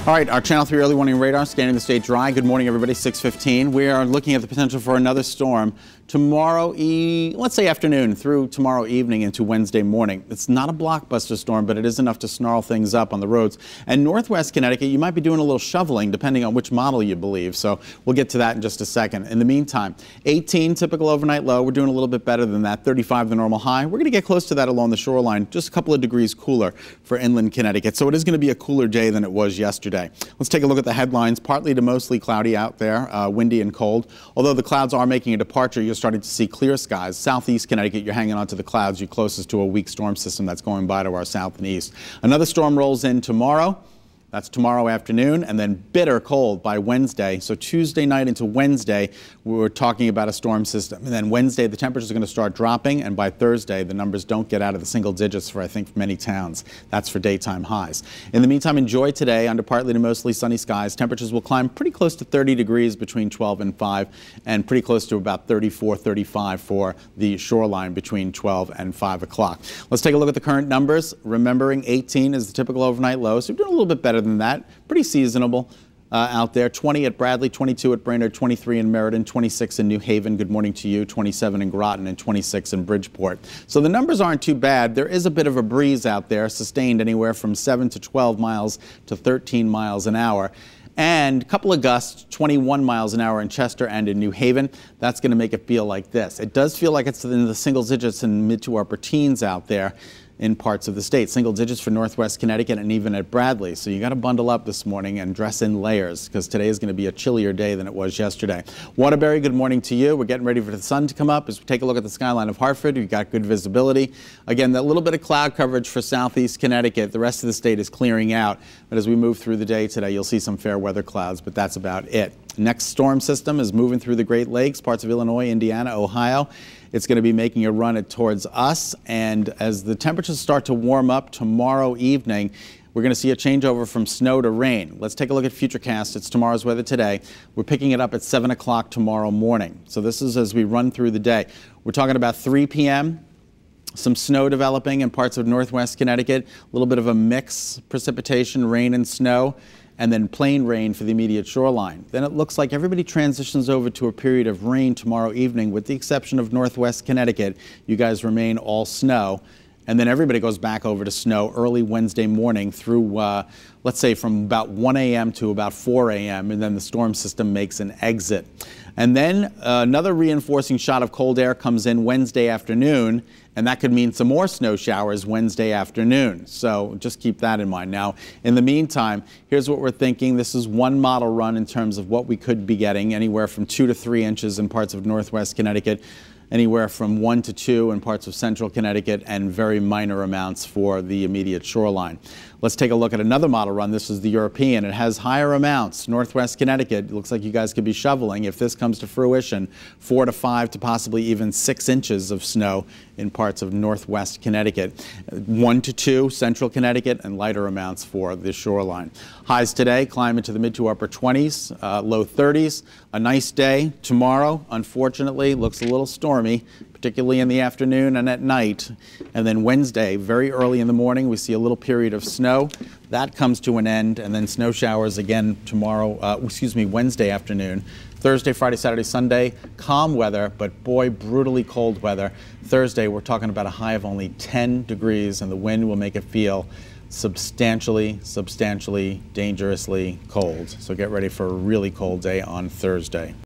All right, our Channel 3 early warning radar scanning the state dry. Good morning, everybody. 6:15. We are looking at the potential for another storm tomorrow, let's say afternoon through tomorrow evening into Wednesday morning. It's not a blockbuster storm, but it is enough to snarl things up on the roads. And northwest Connecticut, you might be doing a little shoveling depending on which model you believe. So we'll get to that in just a second. In the meantime, 18 typical overnight low. We're doing a little bit better than that. 35 the normal high. We're going to get close to that along the shoreline. Just a couple of degrees cooler for inland Connecticut. So it is going to be a cooler day than it was yesterday. Let's take a look at the headlines. Partly to mostly cloudy out there, windy and cold. Although the clouds are making a departure, you're starting to see clear skies. Southeast Connecticut, you're hanging on to the clouds. You're closest to a weak storm system that's going by to our south and east. Another storm rolls in tomorrow. That's tomorrow afternoon, and then bitter cold by Wednesday. So Tuesday night into Wednesday, we're talking about a storm system. And then Wednesday, the temperatures are going to start dropping, and by Thursday, the numbers don't get out of the single digits for, I think, many towns. That's for daytime highs. In the meantime, enjoy today under partly to mostly sunny skies. Temperatures will climb pretty close to 30 degrees between 12 and 5, and pretty close to about 34, 35 for the shoreline between 12 and 5 o'clock. Let's take a look at the current numbers. Remembering 18 is the typical overnight low, so we're doing a little bit better than that. Pretty seasonable out there. 20 at Bradley, 22 at Brainerd, 23 in Meriden, 26 in New Haven. Good morning to you. 27 in Groton and 26 in Bridgeport. So the numbers aren't too bad. There is a bit of a breeze out there, sustained anywhere from 7 to 12 miles to 13 miles an hour. And a couple of gusts, 21 miles an hour in Chester and in New Haven. That's going to make it feel like this. It does feel like it's in the single digits and mid to upper teens out there in parts of the state. Single digits for northwest Connecticut and even at Bradley. So you got to bundle up this morning and dress in layers because today is going to be a chillier day than it was yesterday. Waterbury, good morning to you. We're getting ready for the sun to come up as we take a look at the skyline of Hartford. We've got good visibility. Again, that little bit of cloud coverage for southeast Connecticut. The rest of the state is clearing out. But as we move through the day today, you'll see some fair weather clouds, but that's about it. Next storm system is moving through the Great Lakes, parts of Illinois, Indiana, Ohio. It's going to be making a run towards us, and as the temperatures start to warm up tomorrow evening, we're going to see a changeover from snow to rain. Let's take a look at Futurecast. It's tomorrow's weather today. We're picking it up at 7 o'clock tomorrow morning. So this is as we run through the day. We're talking about 3 p.m., some snow developing in parts of northwest Connecticut, a little bit of a mix, precipitation, rain and snow, and then plain rain for the immediate shoreline. Then it looks like everybody transitions over to a period of rain tomorrow evening, with the exception of northwest Connecticut. You guys remain all snow. And then everybody goes back over to snow early Wednesday morning through, let's say, from about 1 a.m. to about 4 a.m., and then the storm system makes an exit. And then another reinforcing shot of cold air comes in Wednesday afternoon, and that could mean some more snow showers Wednesday afternoon. So just keep that in mind. Now, in the meantime, here's what we're thinking. This is one model run in terms of what we could be getting, anywhere from 2 to 3 inches in parts of northwest Connecticut, anywhere from 1 to 2 in parts of central Connecticut, and very minor amounts for the immediate shoreline. Let's take a look at another model run. This is the European. It has higher amounts. Northwest Connecticut, it looks like you guys could be shoveling if this comes to fruition. 4 to 5 to possibly even 6 inches of snow in parts of northwest Connecticut. 1 to 2 central Connecticut, and lighter amounts for the shoreline. Highs today climb into the mid to upper 20s, low 30s. A nice day tomorrow. Unfortunately, looks a little stormy, particularly in the afternoon and at night. And then Wednesday, very early in the morning, we see a little period of snow. That comes to an end, and then snow showers again tomorrow, Wednesday afternoon. Thursday, Friday, Saturday, Sunday, calm weather, but boy, brutally cold weather. Thursday, we're talking about a high of only 10 degrees, and the wind will make it feel substantially, dangerously cold. So get ready for a really cold day on Thursday.